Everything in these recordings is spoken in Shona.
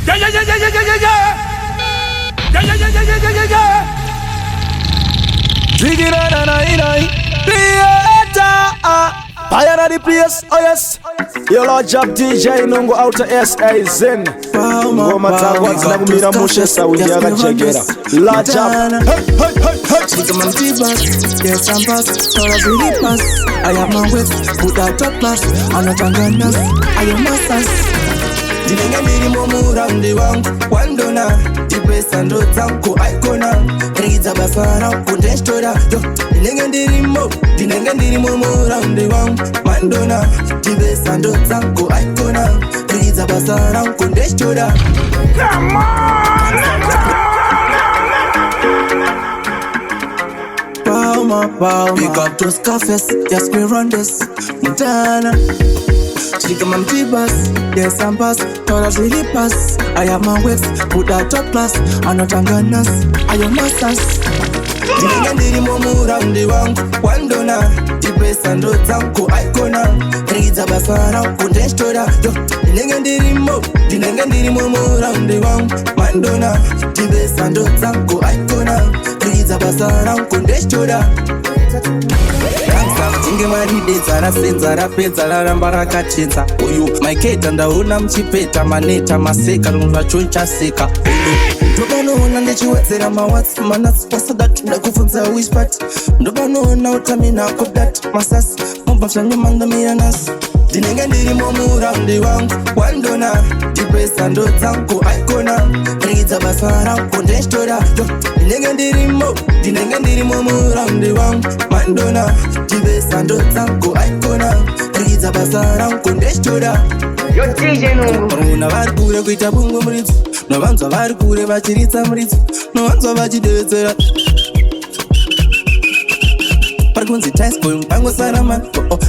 Yeah, yeah, yeah, yeah, yeah, yeah, yeah, yeah. Yeah, yeah, yeah, yeah, yeah, yeah, yeah, yeah. Dig it on and I Creator Fire na the place, oh yes. Yo Lord Job DJ Nungu outer SA Zen Ngoma tangwa zinakumira mushe saundi yakachegera Lord Job Hey, hey, hey, hey. Chica man T-Bus, yes I'm pass, thought I really pass. I am my wet, put that top class. I'm not Tanganas, I am masters. Dinenge ndiri mumuramdi wangu wandona Dipesa ndo tangu aikona Riza basara kundeshtora Dinenge ndiri mumuramdi wangu wandona Dipesa ndo tangu aikona Riza basara kundeshtora. Come on, let's go. Palma Pick up those cafes, just me run this Montana Chica man T-Bus, yes I'm pass, thought I really pass. I am my wets, put that top class. I'm not Tanganas, I am masters. Dinenge ndiri mumuramdi wangu wandona Dipesa ndo tangu aikona Riza basara kundeshtora Dinenge ndiri mumuramdi wangu wandona Dipesa ndo tangu aikona Riza basara kundeshtora. Tinge maridedza rasenza rapedza raramba rakachenza uyu maiketa ndaona mchipeta maneta maseka runvachonchaseka ndopanoona ndichiwedzera mawatsi manatsi pasadati ndakubvunza wishpat ndopanoona utaminako dati masasi mobvafyanyomandamira nasi ndinenge ndiri mumuramdi wangu wandona Dipesa ndo dzangu aikona ridza basa rangu ndeshtora ndinenge ndiri mumuramdi wangu wandona Dipesa ndo dzangu aikona ridza basa rangu ndeshtora. Yo DJ Nungu Una vari kure kuita bungu muridzi novanzwa vari kure vachiritsa muridzi novanzwa vachidedzera Parkunzi Taisboy mpangosara man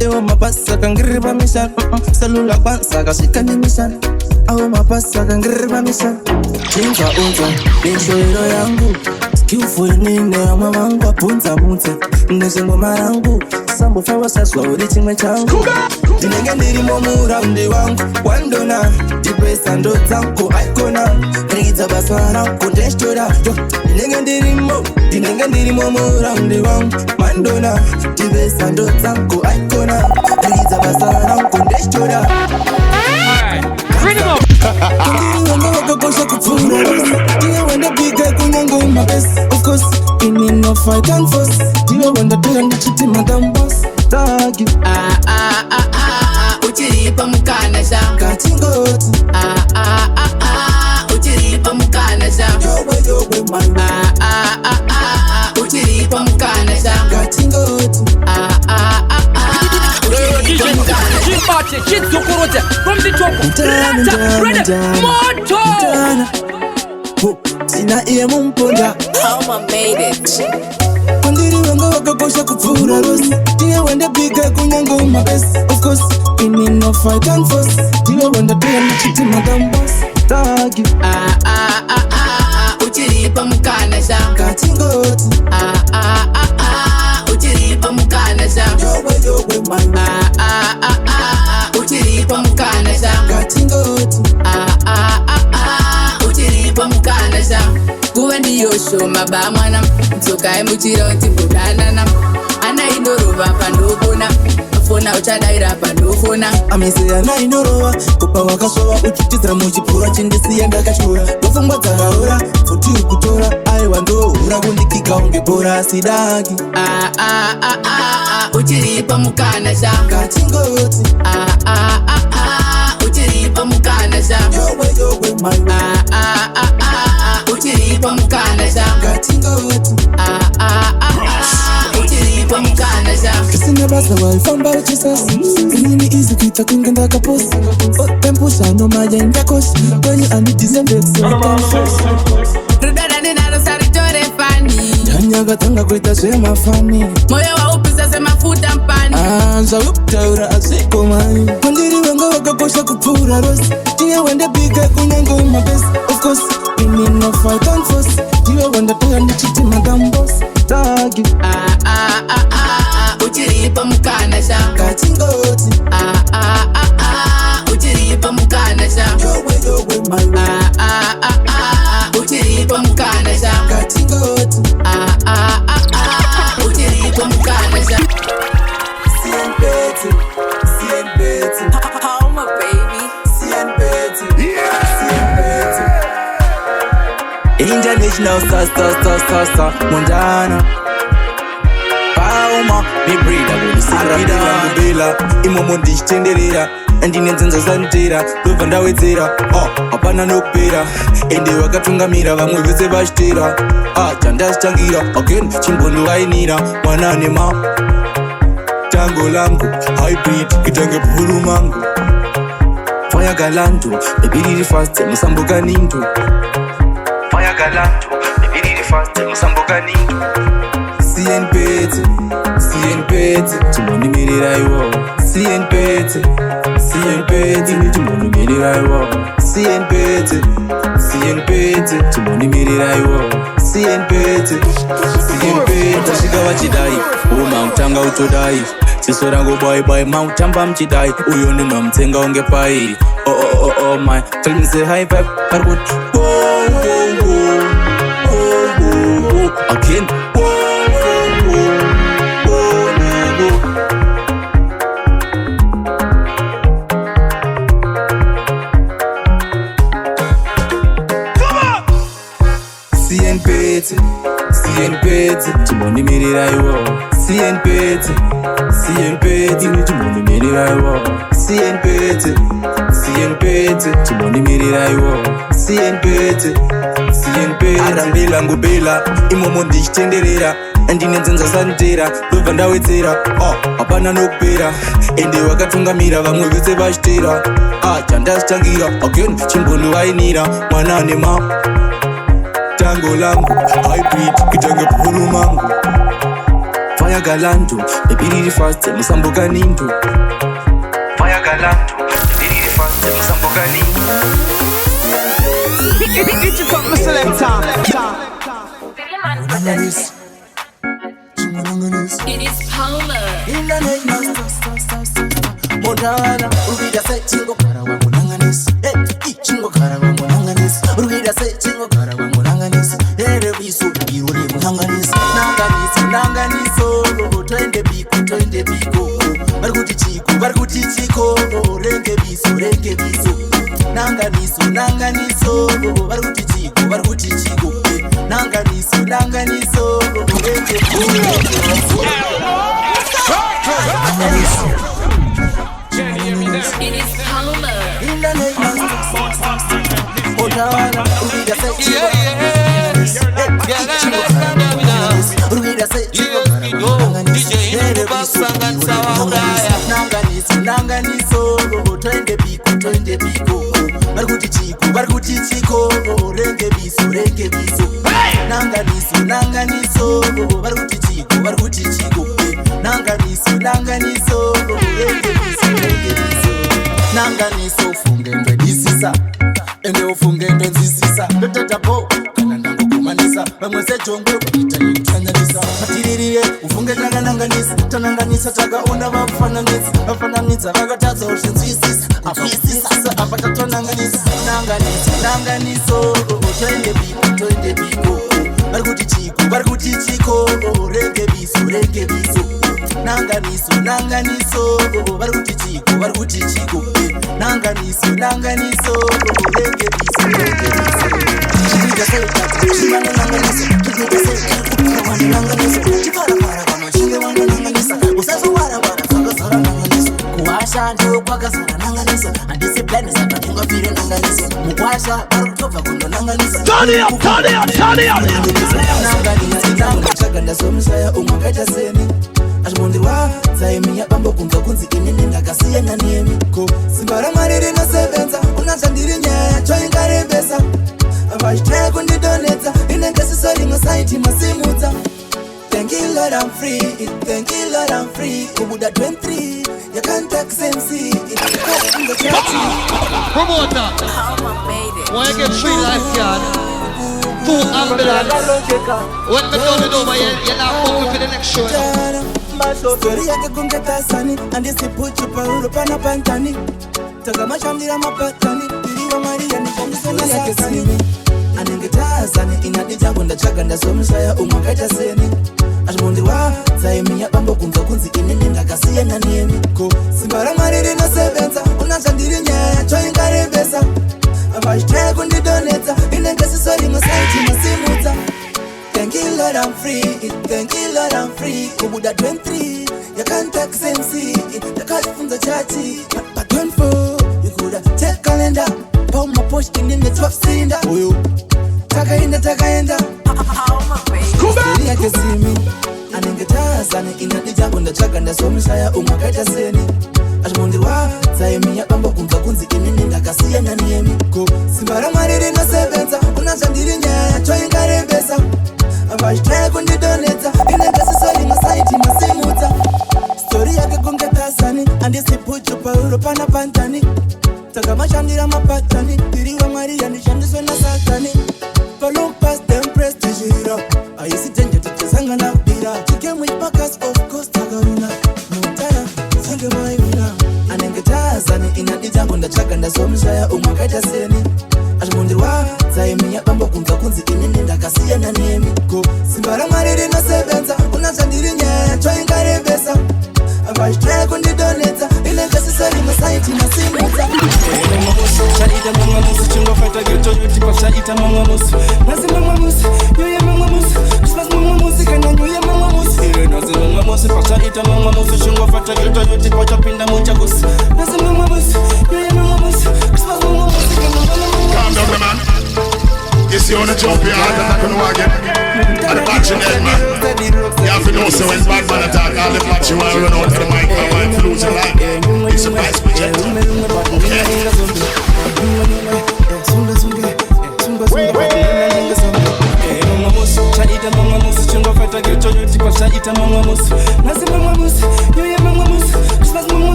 Ewo mapasa kangiri pamishan Salula kwanza kasika ni mishan Awo mapasa kangiri pamishan Chinza unza Nishoiro yangu Skillful nine ama wangu Apunza munze Neshengo marangu Sambo fawa saswa uri chimwe changu Dinenge ndiri mumuramdi wangu wandona Dipesa ndo dzangu aikona Ridza basa rangu ndeshtora Dinenge ndiri mumuramdi wangu wandona Dipesa ndo dzangu aikona Ridza basa rangu ndeshtora. Bring him up. Kundiri wanga wakakosha kupfura Diwe wanda bika kunyango mabes Of course, ini no fight and fuss Diwe wanda doya ndichiti madam boss Tagi Uchiripa mukana sha Kachingoti Uchiripa mukana sha Yowe man Uchiripa mukana sha Kachingoti Keep marching, keep Zokorote from the top. Ready, Moto. Sina iye mumponda Alma made it. Kundiri wanga wakakosha kupfura rosi Diwe wanda bika kunyango mabes Of course, ini no fight and fuss Diwe wanda doya ndichiti madam boss Tagi Uchiripa mukana sha Kachingoti Uchiripa mukana sha Yowe man Uchiripa mukana sha Kachingoti Uchiripa mukana sha Kuwe ndiyo shoma ba mwana Mtsokai muchira utibudanana Ana indorova pandogona Fona uchadaira pandofona Amese ana inorowa Kupa wakasova uchitidza muchipura chindisiya ndakashura Dofungwa dzakaura Futi ukutora Aiwa ndohura kundikika unge bora sidaki Uchiripa mukana sha Kachingoti Uchiripa mukana sha Yowe man Uchiripa mukana sha Kachingoti Uchiripa mukana sha Sina basa walifamba uchisasi Inini izi kuita kunge ndakaposi Tempusha no maya indakoshi Kwenye anitizembekse Rudara ninalo saritore fani Nyanyaga tanga kuita shema fani Moyo wa upisa sema futa mpani Anza uptaura asiko mani Kundiri wanga wakakosha kupura rosi Diwe wanda bika kunyango mabes Of course, ini no fight and fuss Diwe wanda doya ndichiti madam boss Tagi Uchiripa mukana sha Kachingoti Uchiripa mukana sha Yowe man International star Montana Pauma mi breeder Arabila ngubila imomo ndichitenderera andinenzenza santira ndobva ndawedzera hapana nokupera ende vakatungamira vamwe vese vachitera chandachitangira again chimbondovainira mwana nema tango langu hybrid kitange bhuru mangu faya galanto ebiriri fast musamboka ninto faya galanto ebiriri fast musamboka ninto CNPT chimbonimirira iwo CNPT chimbonimirira iwo CNPT chimbonimirira iwo CNPT tasvika vachidai mautanga utodai ziso rangu bye mautamba mchidai uyo ndinamutsenga unge pai oh my tell me say high five parwood again CNPT chimbonimirira iwo CNPT chimbonimirira iwo CNPT chimbonimirira iwo CNPT arambila ngubila imomo ndichitenderera andinenzenza santera ndobva ndawedzera hapana nokupera ende vakatungamira vamwe vese vachitera chandachitangira again chimbondovainira mwana nema tango langu hybrid kitange bhuru mangu faya galanto ebiriri fast musamboka ninto faya galanto ebiriri fast musamboka ninto It is Palmer. Montana, urugida se chingo karawa munanganis. Chingo karawa munanganis. Urugida se chingo karawa munanganis. Bisu iruri munanganis. Nanganiso, twende biko. Barguti chiko, renge bisu. Nanganiso, barguti chiko. Nanganiso, renge bisu. It is Palmer. Nanganiso, twende biko. Barguti chiko, renge bisu. Nanganiso, barguti chiko. Nanganiso, renge bisu. Nanganiso, ufunge ndedisisa ende ufunge ndenzisisa ndotatapo kana ndangokumanisa vamwe sejongwe kuita yekutanganisa matiririye ufunge tananganisa takaona vafananidza vakatadza uzvinzwisisa avisisa apa tatonanganisa nanganiso toende biko varikuti chiko renge bisu nanganiso varikuti chiko nanganiso renge bisu kuwasha ndio kwakazara nanganiso andisipline zakatungafire nanganiso mukwasha varikutobva kundonanganiso ndasomishaya umwe akaita seni azvimondirwa dzaimiya bambo kunzwa kunzi inini ndakasiyana nemi ko simba ramwari rinosevenza unazvandiri nyaya yacho ingarembesa vachitaya kundidonedza inenge siso rimwe saiti masimudza Thank you Lord I'm free kubuda 23 you can't take sense promoter why you get 3 lifeguard 2 ambulance when me done it over you're not moving for the next show Story yake kungeta sani andisipuchu pauro pana pantani takamashambira mapatani iliwa maria nikamsoni yake sani anengetaa sani inadijangu ndachaga ndasomishaya umwakaita seni azvimondirwa dzaimiya bambo kunzwa kunzi inini ndakasiyana nemi ko simba ramwari rinosevenza unazvandiri nyaya yacho ingarembesa vachitaya kundidonedza inenge siso rimwe saiti that I'm free. Kubuda 23, you can't take sensi. You can't from the chatty. But 24, you could take calendar. Put my push in the 12th cylinder. Oh, you. Taka in the Story I can see me. And in guitar, Sani in the jump on the track and the song Shaya Umakaita Seni. Ashmondiwa, Saimi Yambo Kunzi in the Cassia and Yemi. Go, Simbara Marina Sevenza, Unasandirinya, trying Garebesa. I try on the donata, in the necessary society, Masimuta. Story I can get Sani, and this put your power upon a pantani. Takamachandira Mapatani, Diriwa Maria and the Shandisona Satani. Follow past them, press to zero. I used to tell you to Sangana Pira. She came with Pacas, of course, Tagaruna. No tire, Sangamai Vina. And then guitars, and in a jump on the track and the song Shaya Umakaita Seni. Ashmondiwa, Saimi Yambo Kunzi in the Cassia and Yemi. Go, Simbara Marina Sevenza, Unasandirinya, trying Garebesa. I try on the donata, in the necessary society, Masimuta. Shaita Mamamus, Chungo Fata, get to you, Shaita Mamamus. Nothing Mamamus, you are Mamamus. Christmas Mamamus, and you are Mamamus. Nothing Mamamus, Shaita Mamamus, Chungo Fata, get to you, Tipota Pinda Muchagos. Nothing Mamamus, you are Mamamus. Christmas Mamamus, calm down, man. You see on the jump here, I'm not going to argue. And the battery dead, man. You have to know so when bad man attack, all the battery will run out of the mic and want to lose your life. It's a vice projector.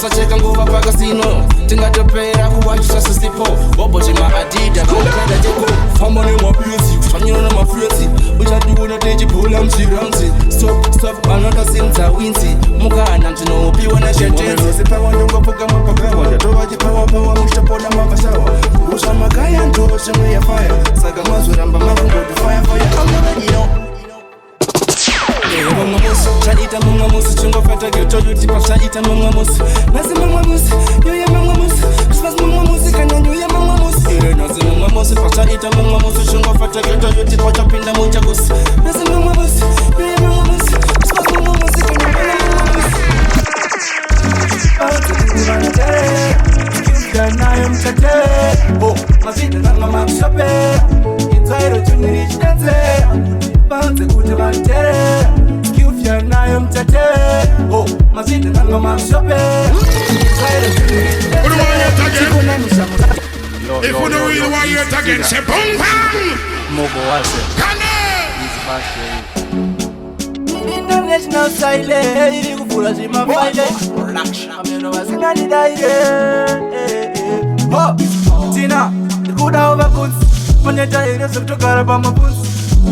Sacheka nguva pakasino tingatopera kuwachisa sisipo boboje maadida kokanda jeko famone mapyesi fanyira na mafyesi uchadiona tejibula mziranzi stop another things are wincy mukana ndinopiwa na shentenzi sipawa ndongopoka mapakawa ndatowa jipawa mushapona mapashawa usha makaya ndo shemwe ya fire saka mazuramba mafungo to fire I'm Shaita Mamamus, Chungo Fata, get to you, Shaita Mamamus. Nothing Mamamus, you are Mamamus. Christmas Mamamus, and you are Mamamus. Nothing Mamamus, Shaita Mamamus, Chungo Fata, get to you, Tipota Pinda Muchagos. Nothing Mamamus, you are Mamamus. Christmas Mamamus, and you are Mamamus. I am Tate. Oh, Masita, Mama Shape. Inside of Tunich Dance. Bounce a good one, Skillfia, I am Tate. Oh, Masita, Mama Shape. If you don't really want you to again, say boom bang. Mogo wase. International style, ili kufura zima faile. Ameno wazinga ni daire. Oh, Tina, kuda over boots. Maneta ere kutoka bama boots.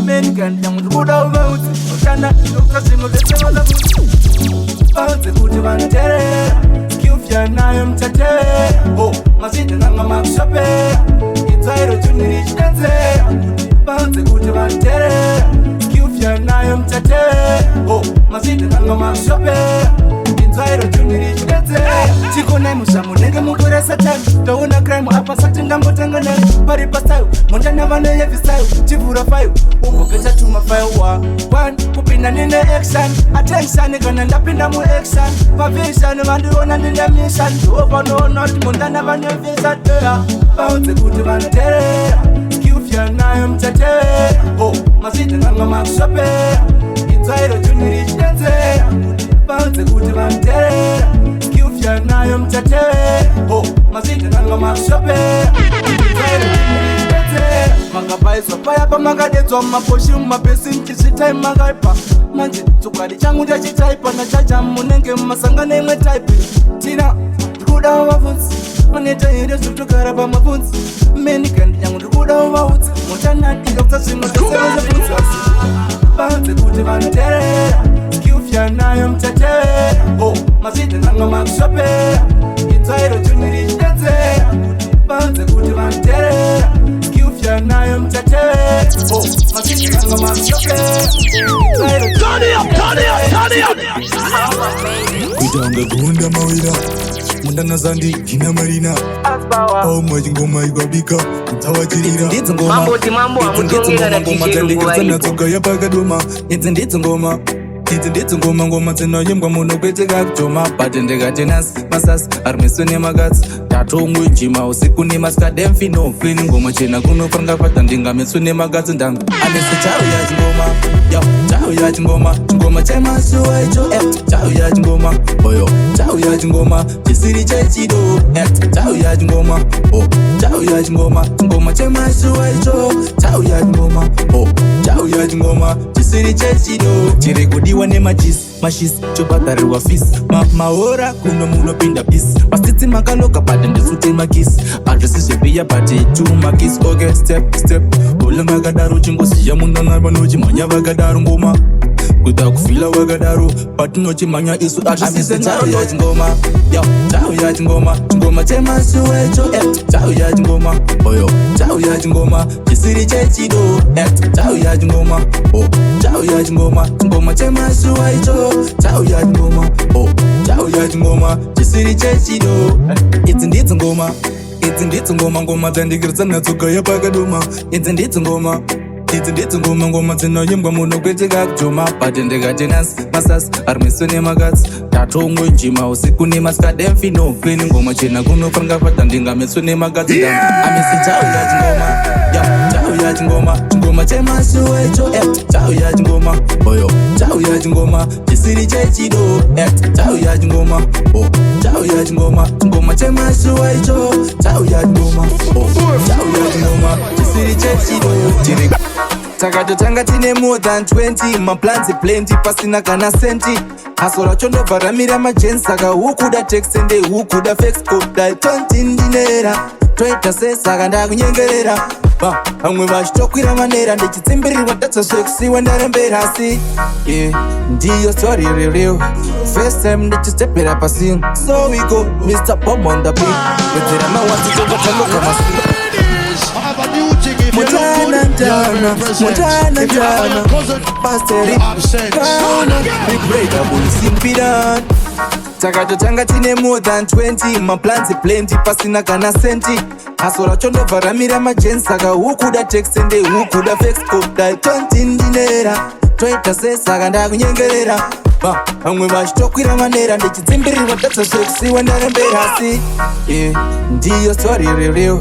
Men kan jamu kuda over boots. Utana ukasimo kesema la boots. Bounce kuti vantere. Skillfia nayo mtate. Oh, masita nanga makshape. Inside tunirich dance. Bounce kuti vantere. Skillfia nayo mtate. Oh, masita nanga makshape. Inside tunirich dance. Chiko nai musamu nenge mukure satan. Tauna crime apa satinga mbotangana. Pari pasayo, montana vane yevisayo. Chivura fayo, umoketa tuma fayo wa. One, kupina nine action. Attention, gana ndapinda mu action. Vision, vandu ona nine mission. Over no not, montana vane visa dea. Bounce kuti vantere. Skillfia nayo mtate. Oh, masita nanga makshape. Inside tunirich dance. Bounce kuti vantere. Skillfia nayo mtate. Oh, masita nanga makshape. Makabaizwa paya pa makadedzwa maposhi mumapesi mchisitai makaipa manje tsukadi changu ndachitaipa na chaja munenge masangane imwe type Tina ndikuda wavunzi maneta ere zvitogara pamabvunzi meni kandi changu ndikuda wavunzi mutanadika kutsazvimwe zveseroze bvunzi banze kuti vanoterera Skillfia nayo mtate Oh, masita nanga makshape Inzairo tunirichidedzera panze kuti vanterera Skillfya nayo mtatera Masiki kanga mamshokera Turn it up Kutanga kuunda mawira Mundana zandi kina marina Maji ngoma igwabika Mtawachirira Mambo amutungira na DJ Lungu Zana toka ya pakaduma Nditso ngoma ngoma tseno yembwa muno kweteka kutoma patendeka tenas masas armeso nemagatsi tatongwe jima usiku nemaskademfi no clean ngoma chena kunofanga pata ndingameso nemagatsi ndangu amese chauya chingoma yo chauya chingoma chemasuwa icho chauya chingoma oyo chauya chingoma chisiri chechido chauya chingoma chauya chingoma chemasuwa icho chauya chingoma chauya chingoma chisiri chechido chiri kudiwa mashisi chobhadharirwa fisi maora kuno munopinda pisi pasitsi makaloka bade ndisute makisi adresizvepiya bate tu makisi okay step ule vakadaro chingosiya munana vanochimhanya vakadaro ngoma kuda kufila wakadaro patinochimhanya isu adresise chauya chingoma chauya chingoma chemasuwa icho chauya chingoma oyo chauya chingoma chisiri chechido chauya chingoma chauya chingoma chemasuwa icho chauya chingoma chisiri chechido idzi ndidzo ngoma dzandikiritsa natsoka yapakaduma idzi ndidzo ngoma dzinoyembwa muno kweteka kutoma patendekatenasi masasi armeso nemakatsi tatongwe njima usiku nemaskademfi no clean ngoma chena kunofanga pata ndingameso nemakatsi amese chauya chingoma chemasuwa icho chauya chingoma oyo chauya chingoma chisiri chechido chauya chingoma chauya chingoma chemasuwa icho chauya chingoma chisiri chechido takatotanga tine more than 20 maplans plenty pasina kana senti haso racho ndobva ramira majensi saka hukuda texende hukuda fexcoda tontindinera toita sesaka ndakunyengerera vamwe vachitokwira manera ndichitsimbirirwa ndatsosvekusiwa ndarembera asi ndiyo story real first time ndichistepera pasi so we go Mr. Bomb on the beat wedzera mawanzi tokatandoka masi Mutana Pasteri Kana Regrettable Simpiran takatotanga tine more than 20 maplans plenty pasina kana senti haso racho ndobva ramira majensi saka hukuda texende hukuda fexcoda tontindinera toita sesaka ndakunyengerera vamwe vachitokwira manera ndichitsimbirirwa ndatsosvekusiwa ndarembera asi ndiyo story real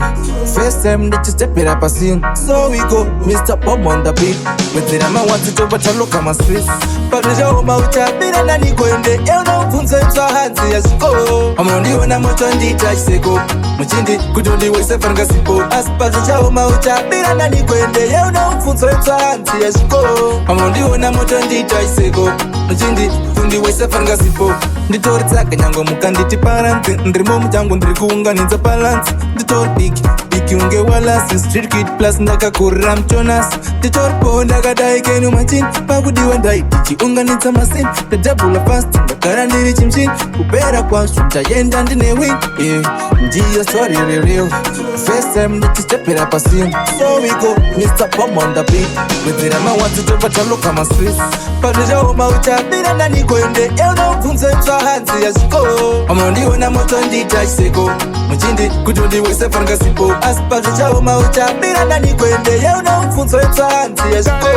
first time ndichistepera pasi so we go Mr. Bomb on the beat wedzera mawanzi tobva taloka mastreets patoshaoma uchabira ndanikoende eunobvunzo itsva hanzi yazviko amunondiona moto ndiita chiseko muchindi kutondiwese farangasipo asi patoshaoma uchabira ndanikoende eunobvunzo itsva hanzi yazviko amunondiona moto ndiita chiseko muchindi kundiwese farangasipo nditori tsaka nyango mukanditi paranzi ndirimo mutangu ndiri kuunganidza palanzi nditori biki unge walasi street kid plus ndakakurira mutonasi nditori po ndakadai kenu machini pakudiwa ndaiti chiunganidza masini ndadhabhula fast ndagara ndiri chimchini kupera kwazvo ndaenda ndine win ndiyo story real first time ndichistepera pasini so we go Mr. Bomb on the beat wedzera mawanzi tobva taloka mastreets patoshaoma uchabira ndanikoende eunobvunzo itsva hanzi yazviko amunondiona moto ndiita chiseko muchindi kutondiwese farangasipo asi patoshaoma uchabira ndanikoende eunobvunzo itsva hanzi yazviko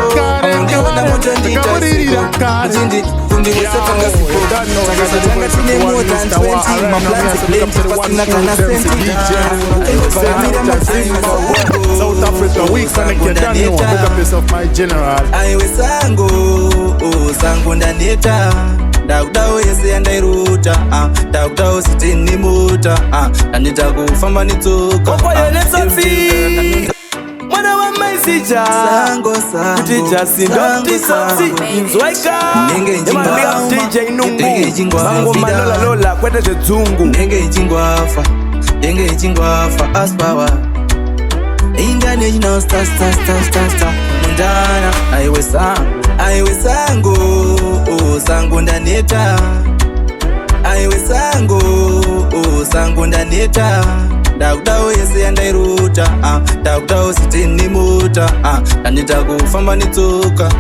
amunondiona moto ndiita chiseko muchindi kundiwese farangasipo takatotanga tine more than 20 maplans plenty pasina kana senti South Africa weeks and I can't know the place of my general. Aiwe sango ndaneta ndakudawo yese yandairuta ndakudawo sitini muta ndaneta kufamba nitsoka Okoyenetsatsi mwana wa maizija kuti jasindotitsatsi inzwaika emambika DJ Nungu sango malolalola kwete zvedzungu ndenge ichingwafa aspawa international star mundana aiwe sango ndaneta aiwe sango ndaneta ndakudawo yese yandairuta ndakudawo sitini muta ndandita kufamba nitsoka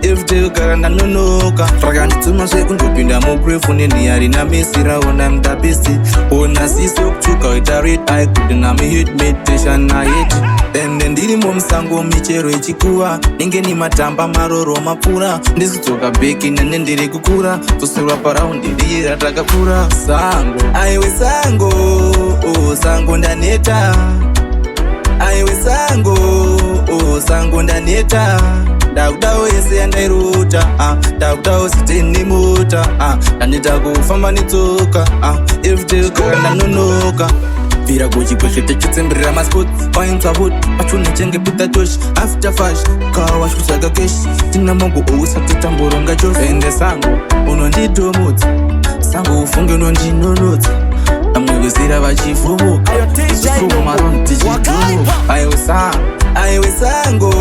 everyday kugara ndanonoka rakanditsuma zvekundopinda mugrefu neniyari namesiraona mudabisi ona siso kutsvuka ita red eye kuti namihit meditation nahit ende ndirimo musango michero ichikuva nenge ni matamba maroro mapfuura ndizidzoka beki nene ndiri kukura toserwa paraundi riye ratakakura sango aiwe sango sango ndaneta aiwe sango sango ndaneta ndakudawo yese yandairuta ndakudawo sitini muta ndaneta kufamba nitsoka everyday kugara ndanonoka Vira goji kweshete chitsemberera maspot Painza hood, pachune chenge puta tosh After fash, kawash kusaga kesh Tina mongo ousa tutamboronga jos Ende sango, unondito mutsi Sango ufunge unondinonotsi Amwevesira vachifumu Chifumu maron tichitumu Aiwe sango,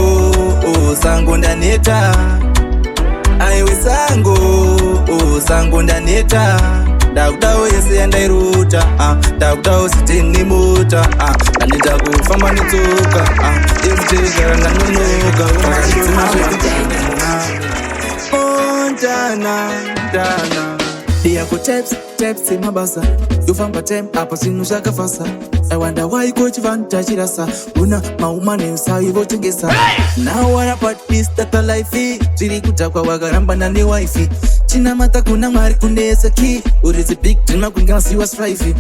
sango ndaneta Aiwe sango, sango ndaneta ndakudawo yese yandairuta ndakudawo sitini muta ndandita kufamba nitsoka everyday ndanonoka ndana ndiyako types mabasa yofamba time apa zvinhu zvakafasa I wonder why coach vanhu tachirasa una maumanensa ivotengesa now what about this tata life zviri kudhakwa wakarambana newifi chinamata kuna mwari kunesa key urizi big dream kunganasiwa strife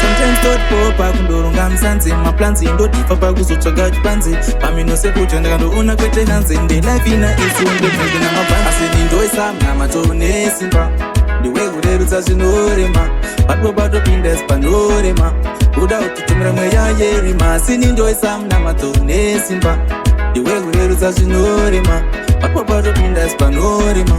sometimes thought popa kundoronga msanze maplans indodifa pakuzotsvaga chipanze paminosekuti ndakandoona kwete hanze ndelife ina isi undodina mabhanzi asi nindoisa mnamatonesimba ndiwekurerutsa zvinorema patopinda panorema uda kutitumira mweya yerima asi nindoisa mnamatonesimba ndiwekurerutsa zvinorema patopinda panorema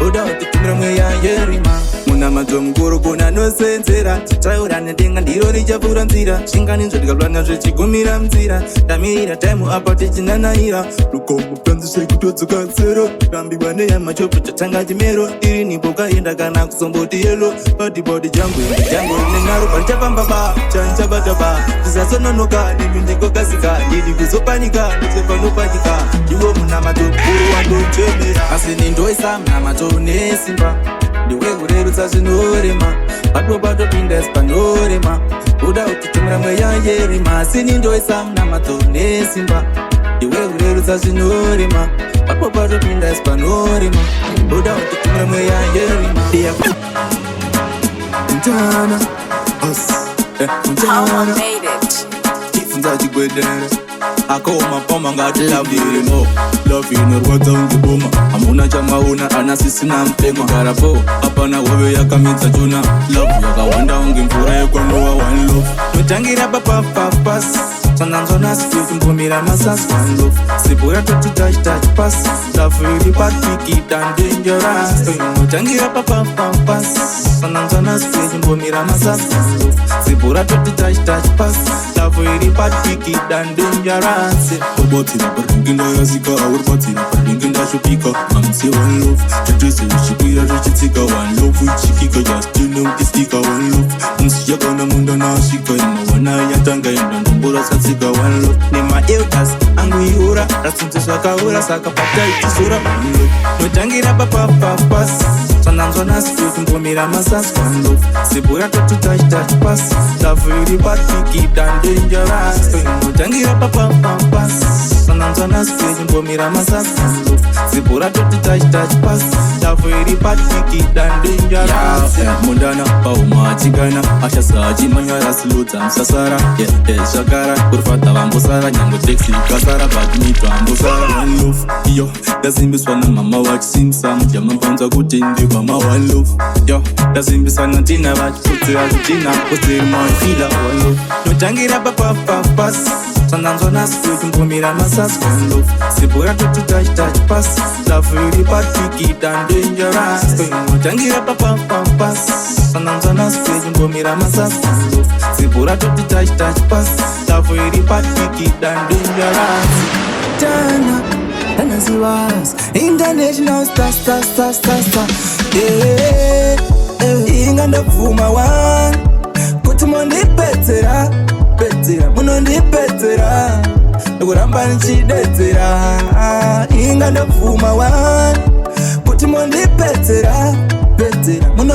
uda kutitumira mweya yerima munamadzo mukuru kuna nosenzera titaura nedenga ndiro richapfuura nzira zvinganinzvo ndikalwana zvichigumira munzira ndamirira taimu apa tichinanaira rukomupanzi zvekutodzoka zero rambiwa neyama chopo chatanga chimero iri nipokaenda kana kusomboti yelo patibodi jangu nenaro parichapambaba chanchabataba tisasononoka nimi ndikokasika ndiri kuzopanika ndosepanopanika iwo munamadzo mukuru wandochemera asi nindoisa munamadzo nesimba ndiwekurerutsa zvinorema patopinda panorema uda kutitumira mweya yerima asi nindoisa munamadzo nesimba ndiwekurerutsa zvinorema patopinda panorema uda kutitumira mweya yerima mtana ifunza chigwedere akoma poma ngati lavirimo love inorwadza ungiboma hamuna chamauna ana sisina mpengo garapo apana wove yakamidza chuna love yakawanda unge mvura yekwanowa one love totangira papapapas sananzona sikumbumira masas one love sipura toti touch pass love iri patiki dan dangerous totangira papapapas sananzona sikumbumira masas one love sipura toti touch pass love iri patiki dan dangerous Obatira parkinda yazika Obatira parkinda shupika I'm say one love Jujuse ushipira ruchitika one love Uchikika just you know kistika one love Msiyaka na munda na ashika Ina wana yatanga Inda ndombora satsika one love Nema elders Angu iura Rasunte swaka ura Saka pata itisura one love Notangira papapapas Sananzona siku mbomira masas one love Sipura totu touch pass Love iri patiki dan dangerous Notangira papapapas sananzona siku mbomira masas one love Sipura totu touch pass Love iri patiki dan dangerous Mundana pauma chikana Ashasa chimanyara siluta msasara shakara kurfata vambosara Nyango teksi kasara Badminton ambosara one love Yo, dazimbiswa na mama wachisimsa Mjama mpanza kutindi mama one love Yo, dazimbiswa na tina wachiputira kutina Kutiri mawafila one love Notangira papapapas sananzona siku mbomira masas one love Sipura totu touch pass Love iri patiki dan dangerous Notangira papapapas sananzona siku mbomira masas one love Sipura totu touch pass Love iri patiki dan dangerous Tana Ziwas International star Inganda vuma one Kuti mondi betera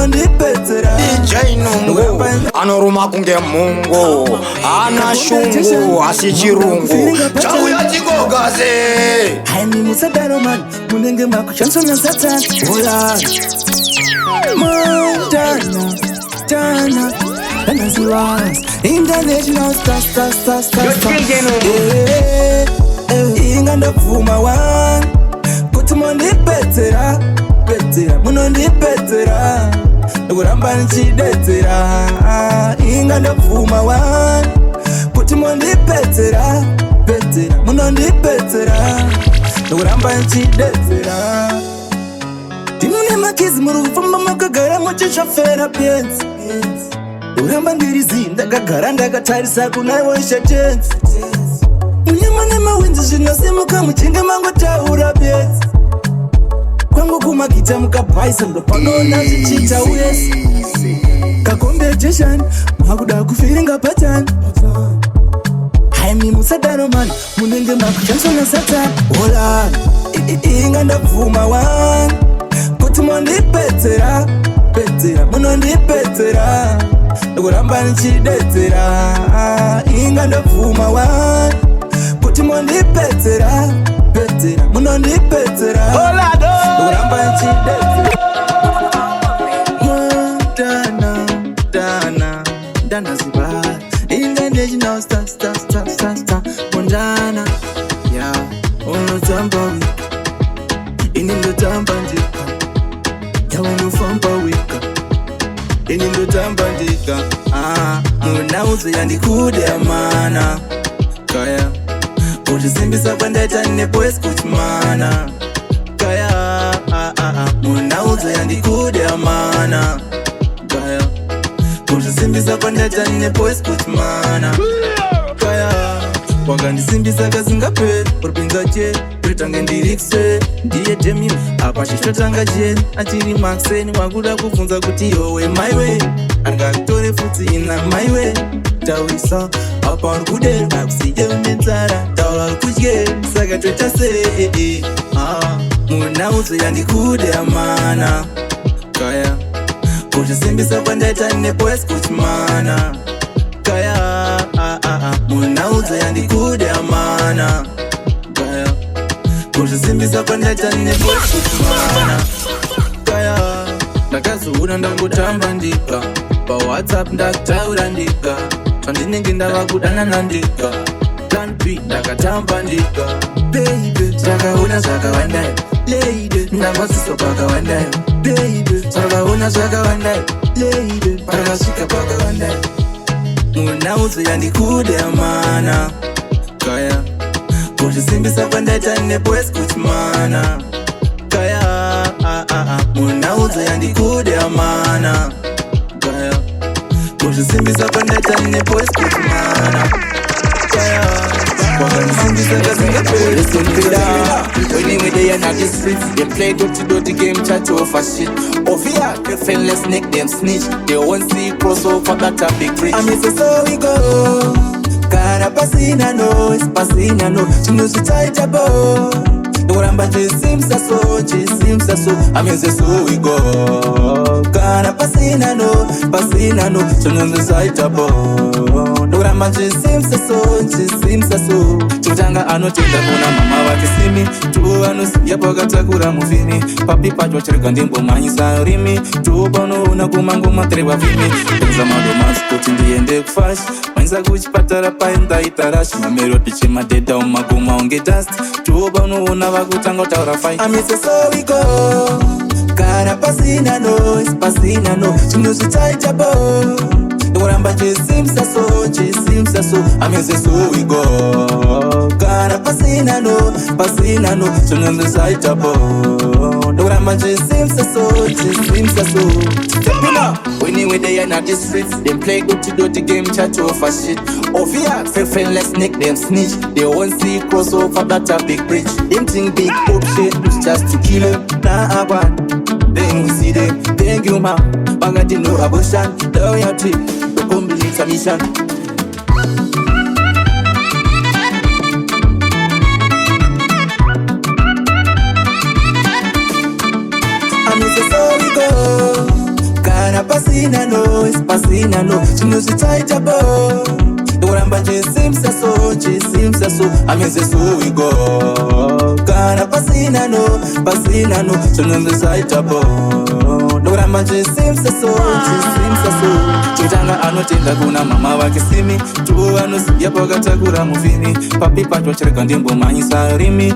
munondipedzera DJ Nungu anoruma kunge Mungu ana shungu asi chirungu chauya chikogaze haini musadaro man munenge makushansona satani hola Montana Tana Naziwas International star Inga ndavuma wan kuti mondipedzera pedzera munondipedzera ndokuramba nchidedzera inga ndavuma wan kuti mondipedzera pedzera munondipedzera ndokuramba nchidedzera ndimune makizi muri kufamba makagara muchishofera penzi uramba ndirizi ndakagara ndakatarisa kunaiwoisha tenzi unyama nemawinzi zvinosimuka muchinge mangotaura bedzi kwangu kumagita mukabhaisa ndopanoona zvichiita uyesi kakombeteshani makuda kufiringa patani haimi musadaro mani munenge makushansona satani holani inga ndabvuma wani kuti mondipedzera pedzera munondipedzera ndokuramba nichidedzera inga ndabvuma wani kuti mondipedzera pedzera munondipedzera ndokuramba nichidedzera Dana ziba inga national star mondana ya unotamba ini ndotamba ndika yawe nofamba wika ini ndotamba ndika munauzo yandikude amana kaya kutisimbisa kwandaita neboys kuchimana kaya munauzo yandikude amana kaya kutisimbisa kwandaita neboys kuchimana kaya wakandisimbisa kasingaperi uripinza che uritange ndirikse ndiye demi apa chitotanga che achiri maxeni wakuda kubvunza kuti yowe maiwe angakutore futi ina maiwe taurisa apa uri kudera kusiye unenzara taura uri kudye saka toita sei munauzo yandikude amana kaya kutisimbisa kwandaita neboys kuchimana kaya munauzo yandikude amana kaya kutisimbisa kwandaita neboys kuchimana kaya ndakazoona ndangotamba ndika pawhatsapp ndakutaura ndika pandinenge ndava kudanana ndika plan b ndakatamba ndika baby zvakaona zvakawandayo lady ndambaziso pakawandayo baby zvakaona zvakawandayo lady pakasvika pakawandayo munauzo yandikude amana kaya kutisimbisa kwandaita neboys kuchimana kaya munauzo yandikude amana kaya kutisimbisa kwandaita neboys kuchimana kaya wakandisimbisa kasingaperi simpira winning with the energy streets they play dirty game try to offer shit ovia the friendless nick them snitch they won't see crossover that a big bridge I miss so we go kana pasina no chinozvitaita bo ndokuramba chisimsa so I miss so we go kana pasina no chinozvitaita bo ndokuramba chisimsa so chotanga anotenda kuna mama vake simi tu anosiya pakatakura mufimi papi pacho chirega ndimbomhanyisa rimi tu panoona kumangoma tereva vimi tenza madomasi kuti ndiende kufashi manyisa kuchipatara paendaitarashi mamerodi chemadhedha umagoma unge dust tu panoona vakutanga kutaura fai amise sowiko kana pasina no chinozvitaita bo ndokuramba chisimsa so ameze so we go kana pasina no chinozvitaita bo ndokuramba chisimsa so Stepina winning with the energy streets them play dirty game chat to offer shit ovia friendless nick them snitch they won't see crossover that a big bridge them think big hope shit was just to kill him nah one then we see them thank you ma bagati no abortion loyalty to complete a mission kana pasina no chinozvitaita bo ndokuramba chisimsa so ameze so we go kana pasina no chinozvitaita bo ndokuramba chisimsa so chotanga anotenda kuna mama vake simi tuvo vanoziya pakatakura muvhiri papipa twachereka ndimbomhanyisa rimi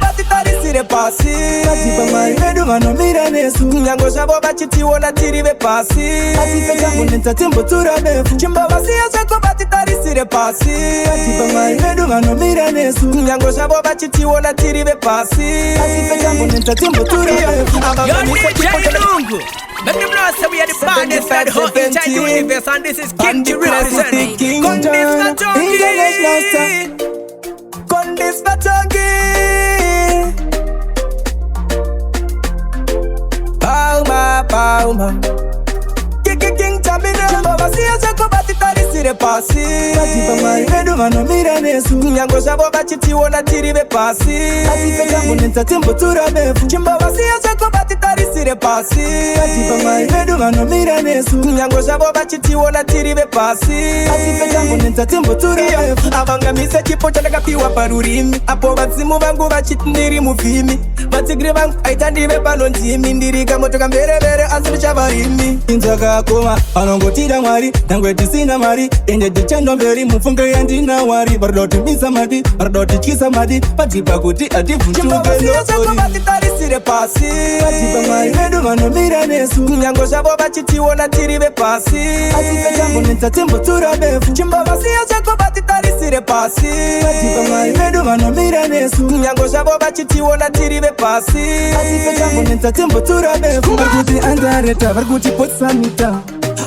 vatitarisire pasi atipa mwari vedu vanomira nesu nyango zvavo vachitiona tiri vepasi atipe changu nentatimbotura befu chimbovasiya zvako vatitarisire pasi atipa mwari vedu vanomira nesu nyango zvavo vachitiona tiri vepasi atipe changu nentatimbotura befu Let them know say we are the baddest and hot inside the universe, and this is King T representing Condis Vatongi. Bauma King Tamina Chambovasiya zvako vatitarisire pasi atipa mwari vedu vanomira nesu nyango zvavo vachitiona tiri vepasi atipe changu nentatimbotura befu chimbovasiya zvako vatitarisire pasi atipa mwari vedu vanomira nesu nyango zvavo vachitiona tiri vepasi atipe changu nentatimbotura befu avangamise chipo chandakapiwa parurimi apo vadzimu vangu vachiti ndiri muvhimi vatsigiri vangu aita ndive pano ndimi ndiri kamotoka mberevere asi ndichavarimi inzakakoma anongotira mwari nangwe tisina mari ende tichendo mberi mupfunge yandina wari varidotimisa mati varidotityisa mati patipa kuti ativhuntukevatitarisire pasi atipa mwari vedu vanomira nesu nyango zvavo vachitiona tiri vepasi atipe changu nentatimbotura befu chimbovasiya zvako vatitarisire pasi atipa mwari vedu vanomira nesu nyango zvavo vachitiona tiri vepasi atipe changu nentatimbotura befu varikuti andareta varikuti potsamita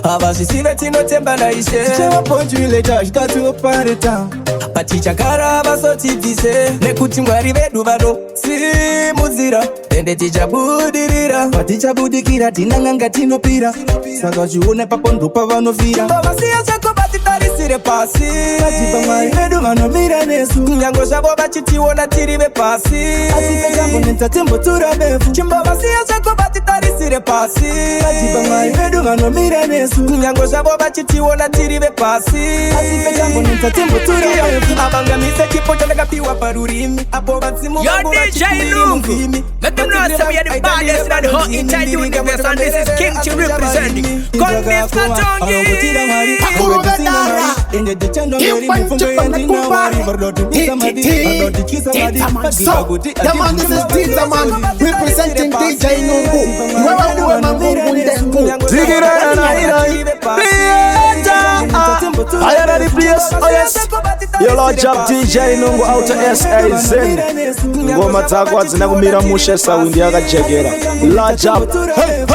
havazvisive tinotemba naishe tichavaponjuileta zvitatuopareta patichagara vasotibvise nekuti mwari vedu vanosimudzira ende tichabudirira patichabudikira tinanganga tinopira saka zvione papo ndopavanofira vasiya zvako vatitarisire pasi atipa mwari vedu vanomira nesu nyango zvavo vachitiona tiri vepasi atipe changu nentatimbotura befu chimbovasiya zvako vatitarisire pasi atipa mwari vedu vanomira nesu nyango zvavo vachitiona tiri vepasi atipe changu nentatimbotura befu avangamise chipo chandakapiwa parurimi apo vadzimu vangu vachitiri muvhimi Let them know say we are the baddest and hot inside the universe, and this is King T representing Condis Vatongi. Representing DJ Nungu. I am the place, oh yes. Your Lord Job DJ Nungu out of SA Zen. Ngoma dzako hadzina kumira mushe saundi yakajegera. Lord Job. Hey.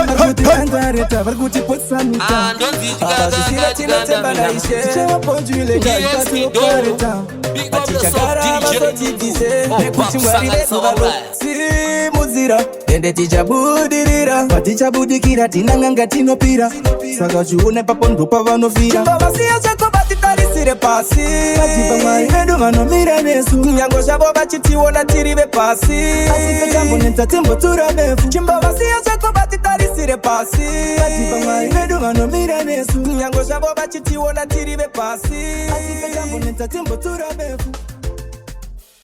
ende tichabudirira patichabudikira tinanganga tinopira saka zvione papo ndopavanofira vasiya zvako vatitarisire pasi atipa mwari vedu vanomira nesu nyango zvavo vachitiona tiri vepasi atipe changu nentatimbotura befu chimbovasiya zvako vatitarisire pasi atipa mwari vedu vanomira nesu nyango zvavo vachitiona tiri vepasi atipe changu nentatimbotura befu